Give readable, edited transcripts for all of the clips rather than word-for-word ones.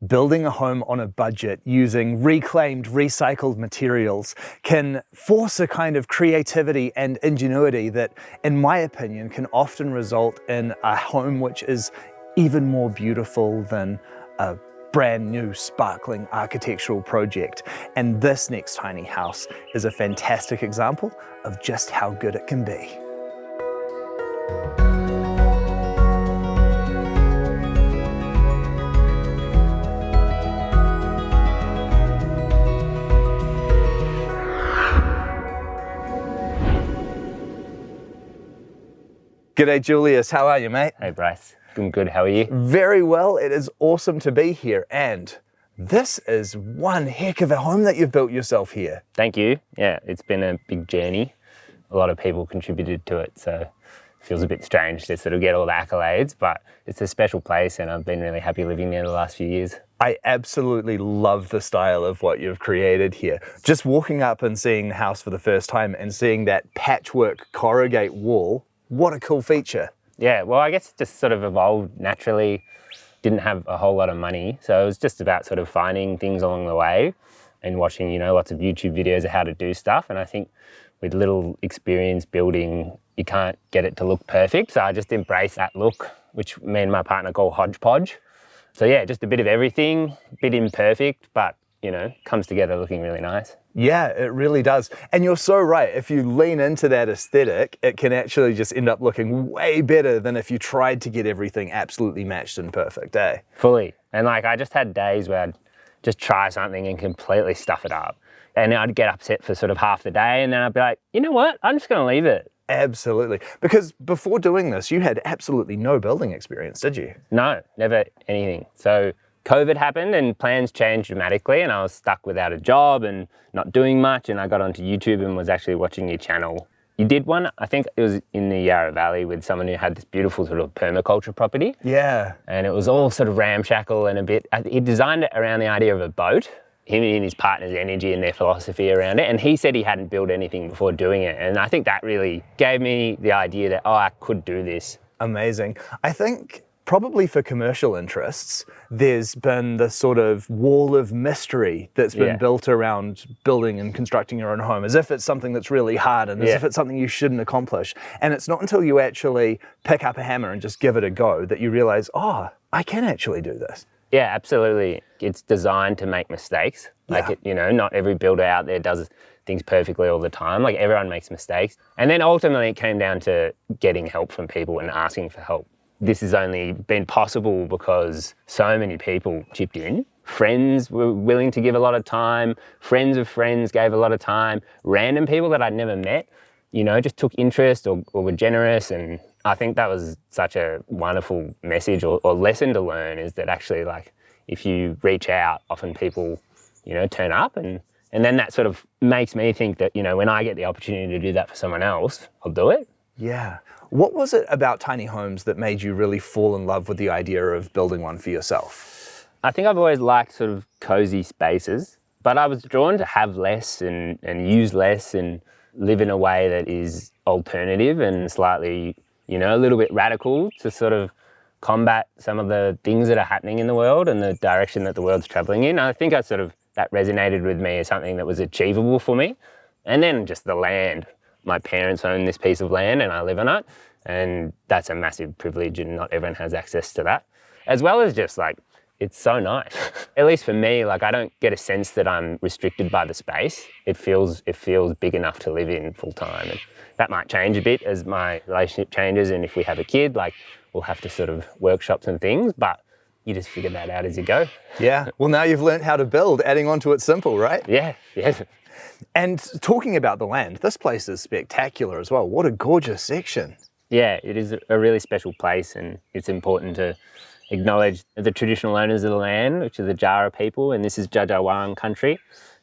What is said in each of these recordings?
Building a home on a budget using reclaimed, recycled materials can force a kind of creativity and ingenuity that, in my opinion, can often result in a home which is even more beautiful than a brand new sparkling architectural project. And this next tiny house is a fantastic example of just how good it can be. G'day Julius, how are you, mate? Hey Bryce, I'm good, how are you? Very well, it is awesome to be here, and this is one heck of a home that you've built yourself here. Thank you. Yeah, it's been a big journey. A lot of people contributed to it, so it feels a bit strange to sort of get all the accolades, but it's a special place and I've been really happy living there the last few years. I absolutely love the style of what you've created here. Just walking up and seeing the house for the first time and seeing that patchwork corrugate wall, what a cool feature. Yeah, well, I guess it just sort of evolved naturally. Didn't have a whole lot of money, so it was just about sort of finding things along the way and watching, you know, lots of YouTube videos of how to do stuff. And I think with little experience building, you can't get it to look perfect. So I just embraced that look, which me and my partner call Hodgepodge. So yeah, just a bit of everything, a bit imperfect, but, you know, comes together looking really nice. Yeah, it really does. And you're so right. If you lean into that aesthetic, it can actually just end up looking way better than if you tried to get everything absolutely matched and perfect, eh? Fully. And like, I just had days where I'd just try something and completely stuff it up. And I'd get upset for sort of half the day and then I'd be like, you know what? I'm just going to leave it. Absolutely. Because before doing this, you had absolutely no building experience, did you? No, never anything. So COVID happened and plans changed dramatically and I was stuck without a job and not doing much, and I got onto YouTube and was actually watching your channel. You did one, I think it was in the Yarra Valley with someone who had this beautiful sort of permaculture property. Yeah. And it was all sort of ramshackle and a bit, he designed it around the idea of a boat, him and his partner's energy and their philosophy around it. And he said he hadn't built anything before doing it. And I think that really gave me the idea that, oh, I could do this. Amazing. I think probably for commercial interests, there's been this sort of wall of mystery that's been built around building and constructing your own home, as if it's something that's really hard and as if it's something you shouldn't accomplish. And it's not until you actually pick up a hammer and just give it a go that you realize, oh, I can actually do this. Yeah, absolutely. It's designed to make mistakes. Like, it, you know, not every builder out there does things perfectly all the time. Like, everyone makes mistakes. And then ultimately it came down to getting help from people and asking for help. This has only been possible because so many people chipped in. Friends were willing to give a lot of time. Friends of friends gave a lot of time. Random people that I'd never met, you know, just took interest or were generous. And I think that was such a wonderful message or lesson to learn, is that actually, like, if you reach out, often people, you know, turn up. And then that sort of makes me think that, you know, when I get the opportunity to do that for someone else, I'll do it. Yeah. What was it about tiny homes that made you really fall in love with the idea of building one for yourself? I think I've always liked sort of cozy spaces, but I was drawn to have less and use less and live in a way that is alternative and slightly, you know, a little bit radical to sort of combat some of the things that are happening in the world and the direction that the world's traveling in. I think that resonated with me as something that was achievable for me. And then just the land. My parents own this piece of land and I live on it, and that's a massive privilege and not everyone has access to that. As well as just like, it's so nice. At least for me, like, I don't get a sense that I'm restricted by the space. It feels big enough to live in full time. And that might change a bit as my relationship changes, and if we have a kid, like, we'll have to sort of workshop some things, but you just figure that out as you go. Yeah, well, now you've learned how to build, adding on to it simple, right? Yeah. And talking about the land, this place is spectacular as well. What a gorgeous section. Yeah, it is a really special place, and it's important to acknowledge the traditional owners of the land, which are the Jara people, and this is Jajawarang country.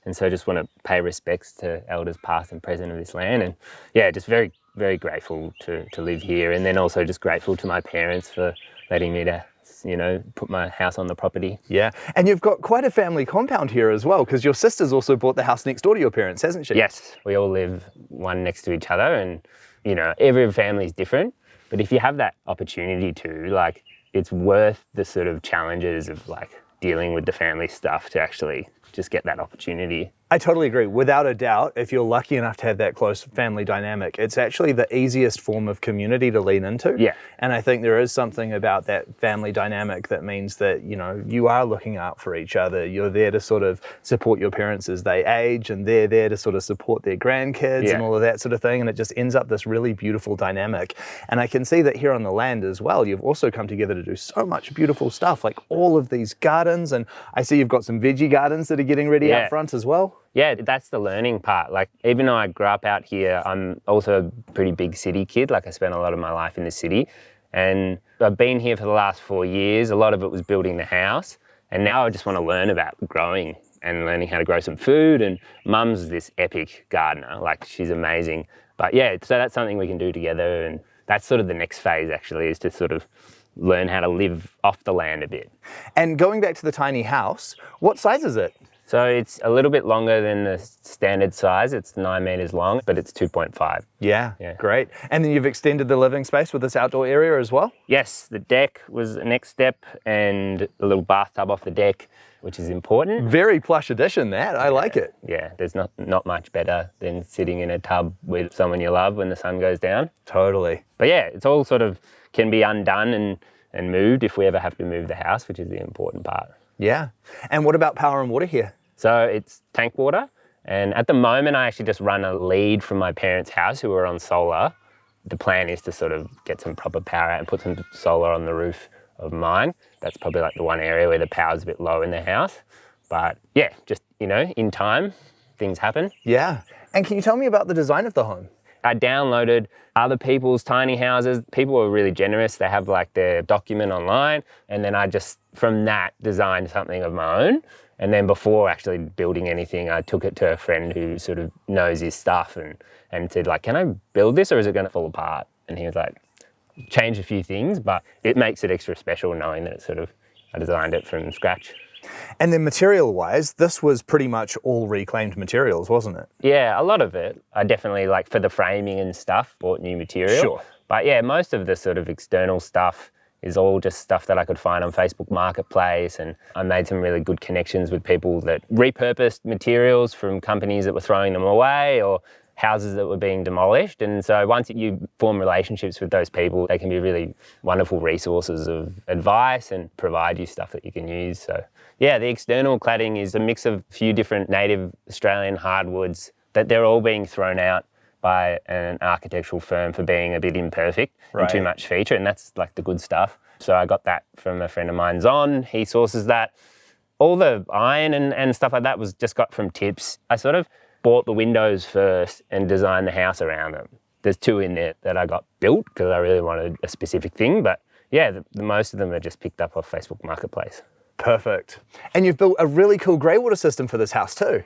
And so I just want to pay respects to elders past and present of this land. And yeah, just very, very grateful to live here. And then also just grateful to my parents for letting me to, you know, put my house on the property. Yeah, and you've got quite a family compound here as well, because your sister's also bought the house next door to your parents, hasn't she? Yes, we all live one next to each other, and, you know, every family is different. But if you have that opportunity to, like, it's worth the sort of challenges of, like, dealing with the family stuff to actually just get that opportunity. I totally agree. Without a doubt, if you're lucky enough to have that close family dynamic, it's actually the easiest form of community to lean into. Yeah. And I think there is something about that family dynamic that means that, you are looking out for each other. You're there to sort of support your parents as they age, and they're there to sort of support their grandkids and all of that sort of thing. And it just ends up this really beautiful dynamic. And I can see that here on the land as well, you've also come together to do so much beautiful stuff, like all of these gardens. And I see you've got some veggie gardens that are getting ready out front as well. Yeah, that's the learning part. Like, even though I grew up out here, I'm also a pretty big city kid. Like, I spent a lot of my life in the city. And I've been here for the last 4 years. A lot of it was building the house. And now I just want to learn about growing and learning how to grow some food. And Mum's this epic gardener. Like, she's amazing. But yeah, so that's something we can do together. And that's sort of the next phase, actually, is to sort of learn how to live off the land a bit. And going back to the tiny house, what size is it? So it's a little bit longer than the standard size. It's 9 meters long, but it's 2.5. Yeah, great. And then you've extended the living space with this outdoor area as well? Yes, the deck was the next step, and a little bathtub off the deck, which is important. Very plush addition, that. I like it. Yeah, there's not much better than sitting in a tub with someone you love when the sun goes down. Totally. But yeah, it's all sort of can be undone and moved if we ever have to move the house, which is the important part. Yeah. And what about power and water here? So it's tank water, and at the moment I actually just run a lead from my parents' house who are on solar. The plan is to sort of get some proper power out and put some solar on the roof of mine. That's probably like the one area where the power's a bit low in the house. But yeah, just, in time, things happen. Yeah. And can you tell me about the design of the home? I downloaded other people's tiny houses. People were really generous. They have like their document online, and then I just, from that, designed something of my own. And then before actually building anything, I took it to a friend who sort of knows his stuff and said, like, can I build this or is it going to fall apart? And he was like, change a few things, but it makes it extra special knowing that it's sort of, I designed it from scratch. And then material-wise, this was pretty much all reclaimed materials, wasn't it? Yeah, a lot of it. I definitely, like, for the framing and stuff, bought new material. Sure. But yeah, most of the sort of external stuff is all just stuff that I could find on Facebook Marketplace, and I made some really good connections with people that repurposed materials from companies that were throwing them away or houses that were being demolished. And so once you form relationships with those people, they can be really wonderful resources of advice and provide you stuff that you can use. So yeah, the external cladding is a mix of a few different native Australian hardwoods that they're all being thrown out by an architectural firm for being a bit imperfect and too much feature, and that's like the good stuff. So I got that from a friend of mine, Zon. He sources that. All the iron and stuff like that was just got from tips. I sort of bought the windows first and designed the house around them. There's 2 in there that I got built because I really wanted a specific thing, but yeah, the most of them are just picked up off Facebook Marketplace. Perfect. And you've built a really cool grey water system for this house too.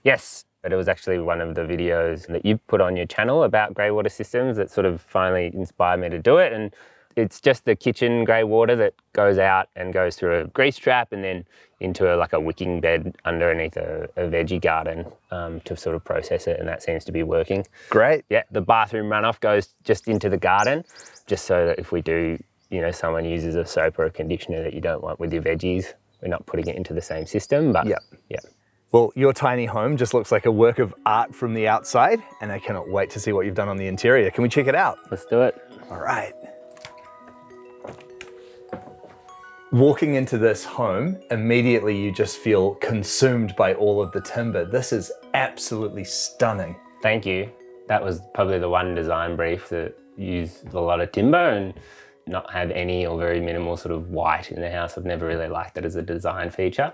Yes. But it was actually one of the videos that you put on your channel about grey water systems that sort of finally inspired me to do it. And it's just the kitchen grey water that goes out and goes through a grease trap and then into like a wicking bed underneath a veggie garden to sort of process it, and that seems to be working. Great. Yeah, the bathroom runoff goes just into the garden, just so that if we do, someone uses a soap or a conditioner that you don't want with your veggies, we're not putting it into the same system. But yeah. Well, your tiny home just looks like a work of art from the outside, and I cannot wait to see what you've done on the interior. Can we check it out? Let's do it. All right. Walking into this home, immediately you just feel consumed by all of the timber. This is absolutely stunning. Thank you. That was probably the one design brief that used a lot of timber and not have any or very minimal sort of white in the house. I've never really liked that as a design feature.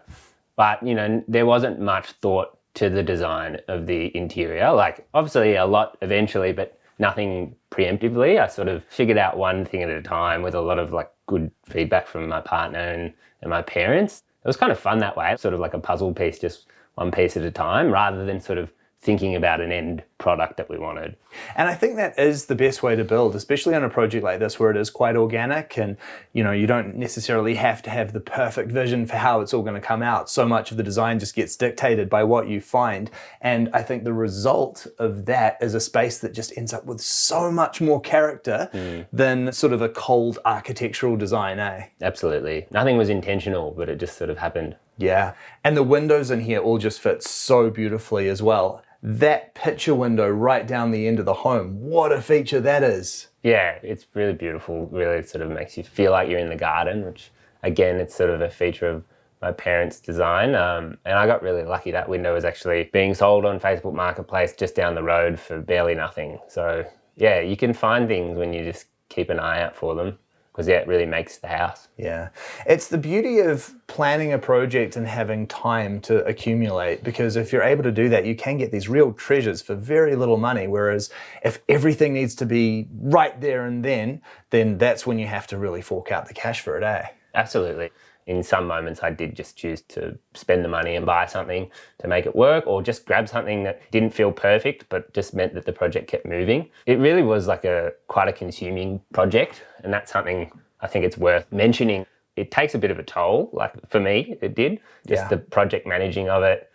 But, there wasn't much thought to the design of the interior. Like, obviously a lot eventually, but nothing preemptively. I sort of figured out one thing at a time with a lot of like good feedback from my partner and my parents. It was kind of fun that way, sort of like a puzzle piece, just one piece at a time, rather than sort of thinking about an end product that we wanted. And I think that is the best way to build, especially on a project like this where it is quite organic and, you don't necessarily have to have the perfect vision for how it's all going to come out. So much of the design just gets dictated by what you find. And I think the result of that is a space that just ends up with so much more character than sort of a cold architectural design, eh? Absolutely. Nothing was intentional, but it just sort of happened. Yeah. And the windows in here all just fit so beautifully as well. That picture window right down the end of the home, what a feature that is. Yeah, it's really beautiful. Really sort of makes you feel like you're in the garden, which again, it's sort of a feature of my parents' design. And I got really lucky. That window was actually being sold on Facebook Marketplace just down the road for barely nothing. So yeah, you can find things when you just keep an eye out for them. Because it really makes the house. Yeah. It's the beauty of planning a project and having time to accumulate, because if you're able to do that, you can get these real treasures for very little money. Whereas if everything needs to be right there and then that's when you have to really fork out the cash for it, eh? Absolutely. In some moments, I did just choose to spend the money and buy something to make it work, or just grab something that didn't feel perfect, but just meant that the project kept moving. It really was like quite a consuming project, and that's something I think it's worth mentioning. It takes a bit of a toll, like for me, it did. Just the project managing of it.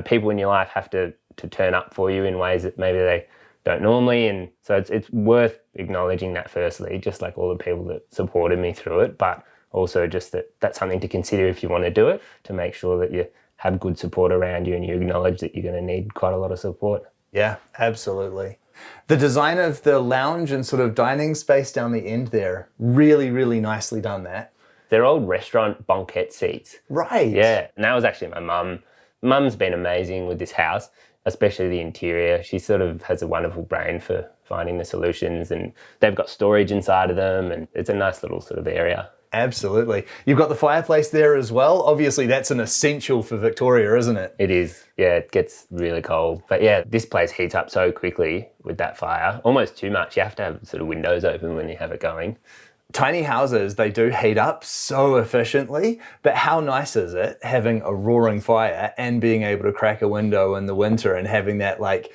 People in your life have to turn up for you in ways that maybe they don't normally, and so it's worth acknowledging that firstly, just like all the people that supported me through it, but also just that's something to consider if you want to do it, to make sure that you have good support around you and you acknowledge that you're going to need quite a lot of support. Yeah, absolutely. The design of the lounge and sort of dining space down the end there, really, really nicely done that. They're old restaurant banquette seats. Right. Yeah, and that was actually my mum. Mum's been amazing with this house, especially the interior. She sort of has a wonderful brain for finding the solutions, and they've got storage inside of them, and it's a nice little sort of area. Absolutely. You've got the fireplace there as well. Obviously, that's an essential for Victoria, isn't it? It is. Yeah, it gets really cold. But yeah, this place heats up so quickly with that fire, almost too much. You have to have sort of windows open when you have it going. Tiny houses, they do heat up so efficiently, but how nice is it having a roaring fire and being able to crack a window in the winter and having that like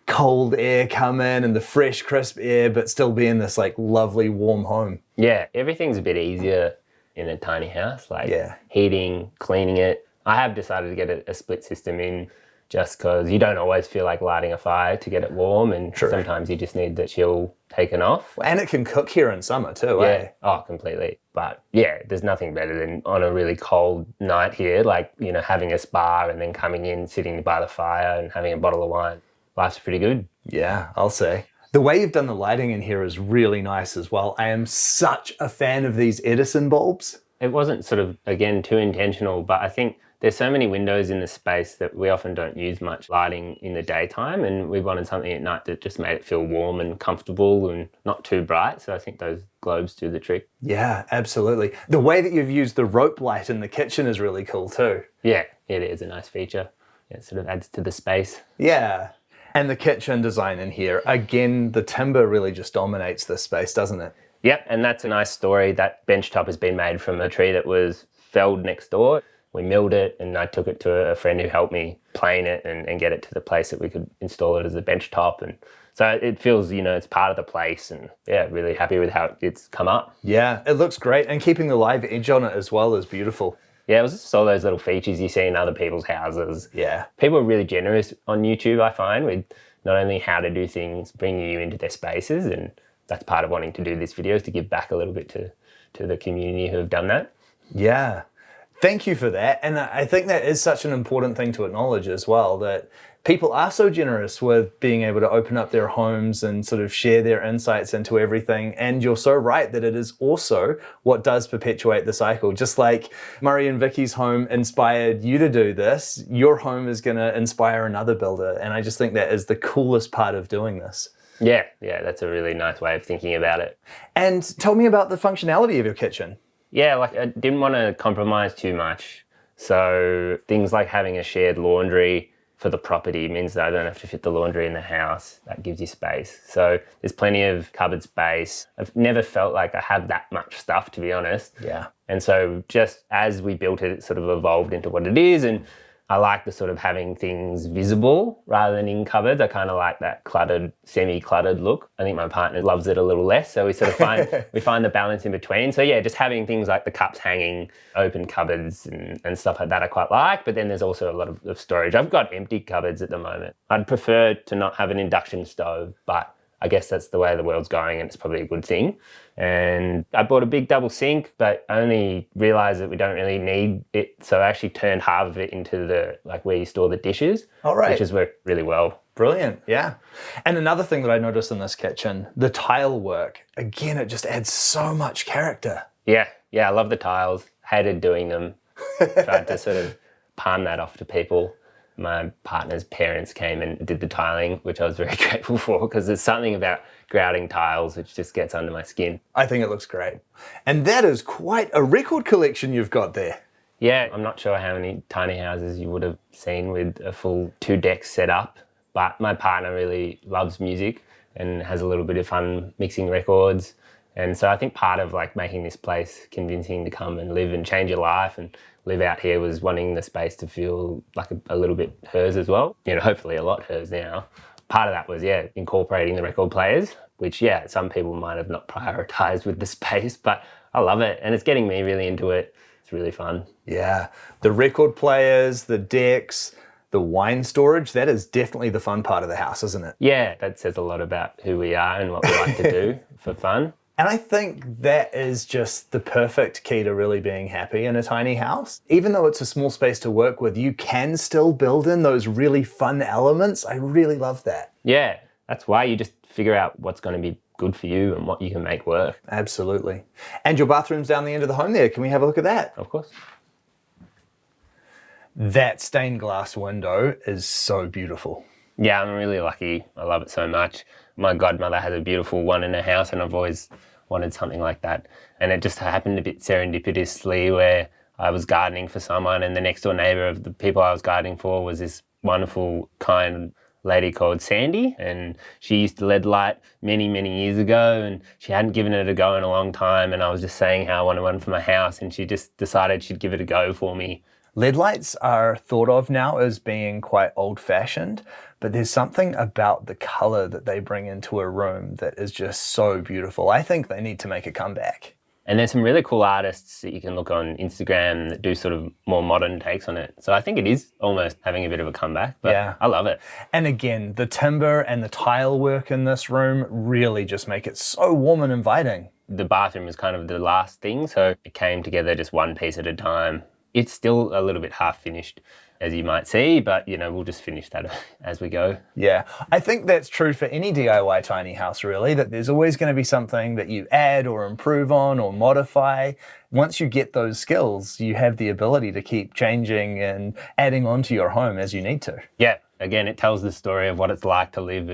cold air come in and the fresh, crisp air, but still be in this like lovely warm home. Yeah, everything's a bit easier in a tiny house, like heating, cleaning it. I have decided to get a split system in just because you don't always feel like lighting a fire to get it warm, and sometimes you just need the chill taken off. And it can cook here in summer too, eh? Oh, completely. But yeah, there's nothing better than on a really cold night here, like, having a spa and then coming in, sitting by the fire and having a bottle of wine. Life's pretty good. Yeah, I'll say. The way you've done the lighting in here is really nice as well. I am such a fan of these Edison bulbs. It wasn't sort of, again, too intentional, but I think there's so many windows in the space that we often don't use much lighting in the daytime, and we wanted something at night that just made it feel warm and comfortable and not too bright. So I think those globes do the trick. Yeah, absolutely. The way that you've used the rope light in the kitchen is really cool too. Yeah, it is a nice feature. It sort of adds to the space. Yeah. And the kitchen design in here, again, the timber really just dominates this space, doesn't it? Yep, and that's a nice story. That bench top has been made from a tree that was felled next door. We milled it, and I took it to a friend who helped me plane it and get it to the place that we could install it as a bench top. And so it feels, it's part of the place, and yeah, really happy with how it's come up. Yeah, it looks great, and keeping the live edge on it as well is beautiful. Yeah, it was just all those little features you see in other people's houses. Yeah. People are really generous on YouTube, I find, with not only how to do things, bringing you into their spaces, and that's part of wanting to do this video, is to give back a little bit to the community who have done that. Yeah. Thank you for that. And I think that is such an important thing to acknowledge as well, that people are so generous with being able to open up their homes and sort of share their insights into everything. And you're so right that it is also what does perpetuate the cycle. Just like Murray and Vicky's home inspired you to do this, your home is going to inspire another builder. And I just think that is the coolest part of doing this. Yeah, that's a really nice way of thinking about it. And tell me about the functionality of your kitchen. Yeah, like I didn't want to compromise too much. So things like having a shared laundry for the property means that I don't have to fit the laundry in the house. That gives you space. So there's plenty of cupboard space. I've never felt like I have that much stuff, to be honest. Yeah. And so just as we built it, it sort of evolved into what it is. And I like the sort of having things visible rather than in cupboards. I kind of like that cluttered, semi-cluttered look. I think my partner loves it a little less, so we sort of find the balance in between. So yeah, just having things like the cups hanging, open cupboards and stuff like that I quite like, but then there's also a lot of storage. I've got empty cupboards at the moment. I'd prefer to not have an induction stove, but I guess that's the way the world's going and it's probably a good thing. And I bought a big double sink, but I only realised that we don't really need it. So I actually turned half of it into the, like where you store the dishes, which has worked really well. Brilliant, yeah. And another thing that I noticed in this kitchen, the tile work, again, it just adds so much character. Yeah, I love the tiles. Hated doing them. Tried to sort of palm that off to people. My partner's parents came and did the tiling, which I was very grateful for because there's something about grouting tiles which just gets under my skin. I think it looks great. And that is quite a record collection you've got there. Yeah, I'm not sure how many tiny houses you would have seen with a full 2 decks set up, but my partner really loves music and has a little bit of fun mixing records. And so I think part of like making this place convincing to come and live and change your life and live out here was wanting the space to feel like a little bit hers as well. You know, hopefully a lot hers now. Part of that was, incorporating the record players, which, some people might have not prioritised with the space, but I love it. And it's getting me really into it. It's really fun. Yeah, the record players, the decks, the wine storage, that is definitely the fun part of the house, isn't it? Yeah, that says a lot about who we are and what we like to do for fun. And I think that is just the perfect key to really being happy in a tiny house. Even though it's a small space to work with, you can still build in those really fun elements. I really love that. Yeah, that's why you just figure out what's going to be good for you and what you can make work. Absolutely. And your bathroom's down the end of the home there. Can we have a look at that? Of course. That stained glass window is so beautiful. Yeah, I'm really lucky. I love it so much. My godmother has a beautiful one in her house and I've always wanted something like that. And it just happened a bit serendipitously where I was gardening for someone and the next door neighbour of the people I was gardening for was this wonderful, kind lady called Sandy, and she used to lead light many, many years ago and she hadn't given it a go in a long time, and I was just saying how I wanted one for my house and she just decided she'd give it a go for me. LED lights are thought of now as being quite old-fashioned, but there's something about the colour that they bring into a room that is just so beautiful. I think they need to make a comeback. And there's some really cool artists that you can look on Instagram that do sort of more modern takes on it. So I think it is almost having a bit of a comeback, but yeah. I love it. And again, the timber and the tile work in this room really just make it so warm and inviting. The bathroom is kind of the last thing, so it came together just one piece at a time. It's still a little bit half finished, as you might see, but we'll just finish that as we go. Yeah, I think that's true for any DIY tiny house really, that there's always going to be something that you add or improve on or modify. Once you get those skills, you have the ability to keep changing and adding on to your home as you need to. Yeah, again, it tells the story of what it's like to live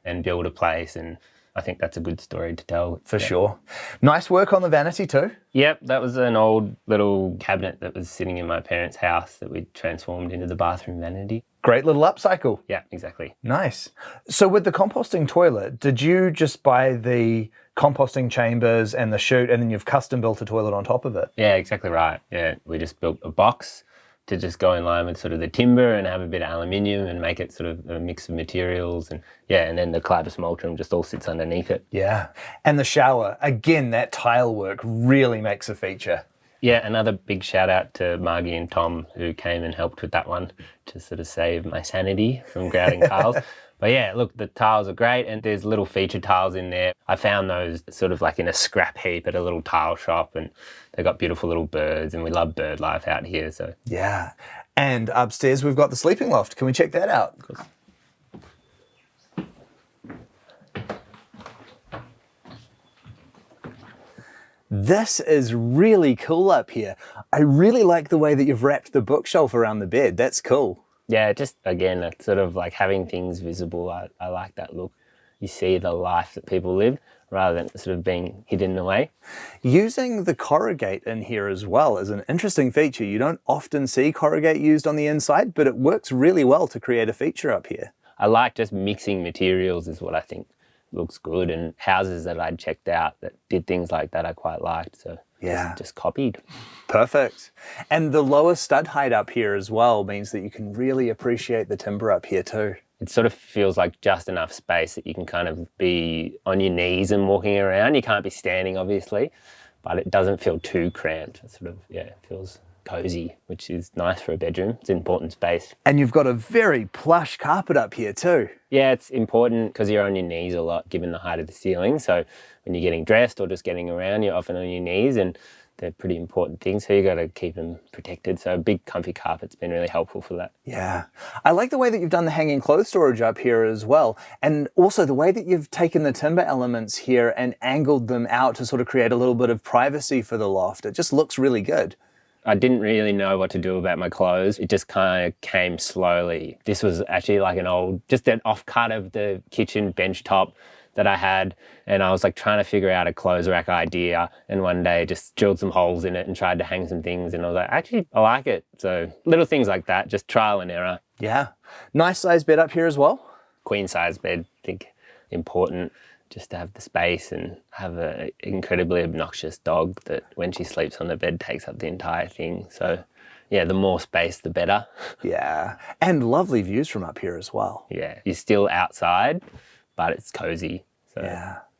and build a place, and I think that's a good story to tell. For sure. Nice work on the vanity too. Yep, that was an old little cabinet that was sitting in my parents' house that we transformed into the bathroom vanity. Great little upcycle. Yeah, exactly. Nice. So with the composting toilet, did you just buy the composting chambers and the chute and then you've custom built a toilet on top of it? Yeah, exactly right. Yeah, we just built a box to just go in line with sort of the timber and have a bit of aluminium and make it sort of a mix of materials, and then the Clivus multrum just all sits underneath it. Yeah, and the shower, again, that tile work really makes a feature. Yeah, another big shout out to Margie and Tom who came and helped with that one to sort of save my sanity from grouting tiles. But yeah, look, the tiles are great and there's little feature tiles in there. I found those sort of like in a scrap heap at a little tile shop, and they got beautiful little birds and we love bird life out here. So yeah, and upstairs we've got the sleeping loft. Can we check that out? Of course. This is really cool up here. I really like the way that you've wrapped the bookshelf around the bed. That's cool. Yeah, just again, it's sort of like having things visible. I like that look. You see the life that people live rather than sort of being hidden away. Using the corrugate in here as well is an interesting feature. You don't often see corrugate used on the inside, but it works really well to create a feature up here. I like just mixing materials is what I think looks good, and houses that I'd checked out that did things like that I quite liked. So Yeah. just copied. Perfect. And the lower stud height up here as well means that you can really appreciate the timber up here too. It sort of feels like just enough space that you can kind of be on your knees and walking around. You can't be standing, obviously, but it doesn't feel too cramped. It sort of, it feels cozy, which is nice for a bedroom. It's an important space. And you've got a very plush carpet up here too. Yeah, it's important because you're on your knees a lot given the height of the ceiling. So when you're getting dressed or just getting around, you're often on your knees, and they're pretty important things. So you got to keep them protected. So a big comfy carpet's been really helpful for that. Yeah. I like the way that you've done the hanging clothes storage up here as well. And also the way that you've taken the timber elements here and angled them out to sort of create a little bit of privacy for the loft. It just looks really good. I didn't really know what to do about my clothes. It just kind of came slowly. This was actually like just an offcut of the kitchen bench top that I had, and I was like trying to figure out a clothes rack idea, and one day just drilled some holes in it and tried to hang some things, and I was like, actually, I like it. So little things like that, just trial and error. Yeah. Nice size bed up here as well. Queen size bed, I think important just to have the space, and have an incredibly obnoxious dog that when she sleeps on the bed takes up the entire thing. So yeah, the more space, the better. Yeah. And lovely views from up here as well. Yeah, you're still outside, but it's cozy. So,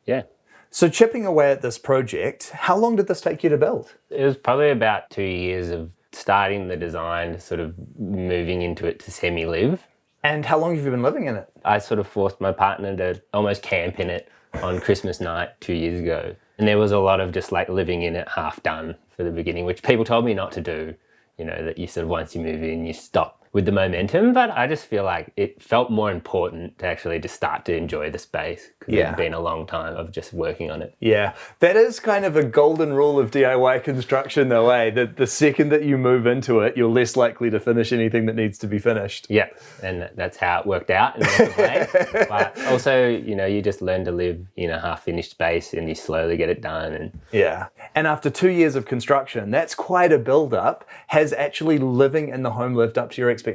yeah. So chipping away at this project, how long did this take you to build? It was probably about 2 years of starting the design to sort of moving into it to semi-live. And how long have you been living in it? I sort of forced my partner to almost camp in it on Christmas night 2 years ago. And there was a lot of just like living in it half done for the beginning, which people told me not to do, that you sort of, once you move in, you stop with the momentum. But I just feel like it felt more important to actually just start to enjoy the space, because it's been a long time of just working on it. Yeah, that is kind of a golden rule of DIY construction though, eh? That the second that you move into it, you're less likely to finish anything that needs to be finished. Yeah, and that's how it worked out in a lot of ways. But also, you just learn to live in a half-finished space, and you slowly get it done. And yeah, and after 2 years of construction, that's quite a build-up. Has actually living in the home lived up to your expectations?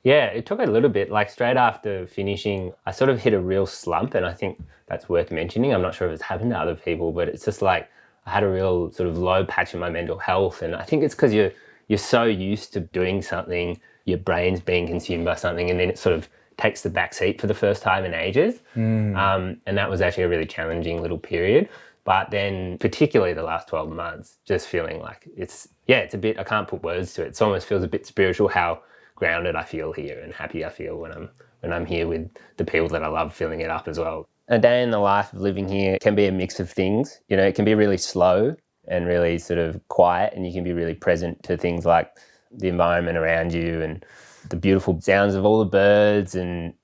Yeah, it took a little bit. Like straight after finishing, I sort of hit a real slump, and I think that's worth mentioning. I'm not sure if it's happened to other people, but it's just like I had a real sort of low patch in my mental health, and I think it's because you're so used to doing something, your brain's being consumed by something, and then it sort of takes the back seat for the first time in ages. And that was actually a really challenging little period. But then particularly the last 12 months, just feeling like it's a bit, I can't put words to it. It almost feels a bit spiritual how grounded I feel here and happy I feel when I'm here with the people that I love, filling it up as well. A day in the life of living here can be a mix of things. It can be really slow and really sort of quiet, and you can be really present to things like the environment around you and the beautiful sounds of all the birds, and,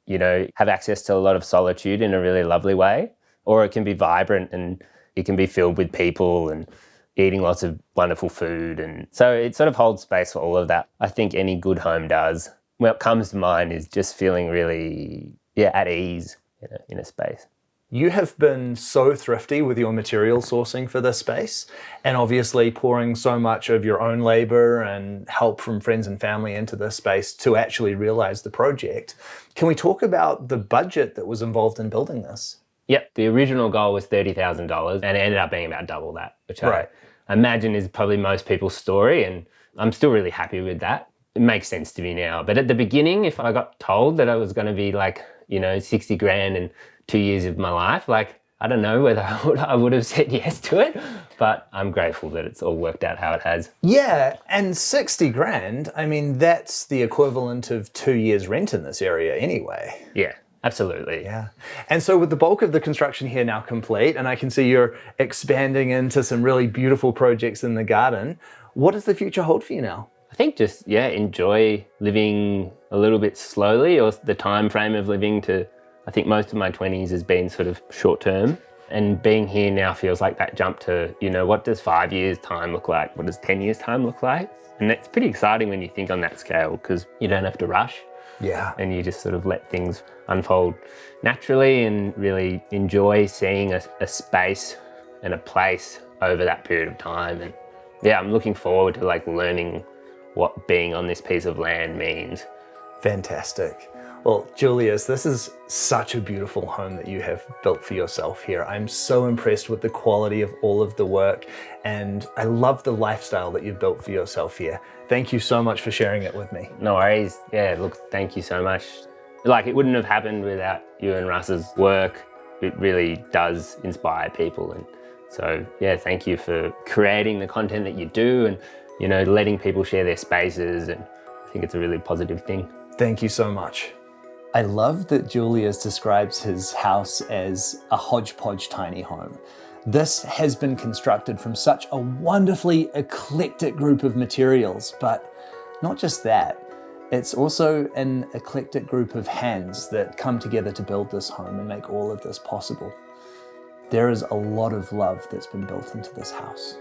have access to a lot of solitude in a really lovely way. Or it can be vibrant, and it can be filled with people and eating lots of wonderful food. And so it sort of holds space for all of that. I think any good home does. What comes to mind is just feeling really, at ease in a space. You have been so thrifty with your material sourcing for this space, and obviously pouring so much of your own labor and help from friends and family into this space to actually realize the project. Can we talk about the budget that was involved in building this? Yep, the original goal was $30,000, and it ended up being about double that, which I imagine is probably most people's story, and I'm still really happy with that. It makes sense to me now. But at the beginning, if I got told that I was going to be like, 60 grand in 2 years of my life, like, I don't know whether I would have said yes to it, but I'm grateful that it's all worked out how it has. Yeah, and 60 grand, I mean, that's the equivalent of 2 years rent in this area anyway. Yeah. Absolutely. Yeah. And so with the bulk of the construction here now complete, and I can see you're expanding into some really beautiful projects in the garden, what does the future hold for you now? I think just, enjoy living a little bit slowly, or the time frame of living to, I think most of my 20s has been sort of short term. And being here now feels like that jump to, what does 5 years time look like? What does 10 years time look like? And that's pretty exciting when you think on that scale, because you don't have to rush. Yeah. And you just sort of let things unfold naturally and really enjoy seeing a space and a place over that period of time. And I'm looking forward to like learning what being on this piece of land means. Fantastic. Well, Julius, this is such a beautiful home that you have built for yourself here. I'm so impressed with the quality of all of the work, and I love the lifestyle that you've built for yourself here. Thank you so much for sharing it with me. No worries. Yeah, look, thank you so much. Like, it wouldn't have happened without you and Russ's work. It really does inspire people. And so, yeah, thank you for creating the content that you do and, you know, letting people share their spaces. And I think it's a really positive thing. Thank you so much. I love that Julius describes his house as a hodgepodge tiny home. This has been constructed from such a wonderfully eclectic group of materials, but not just that. It's also an eclectic group of hands that come together to build this home and make all of this possible. There is a lot of love that's been built into this house.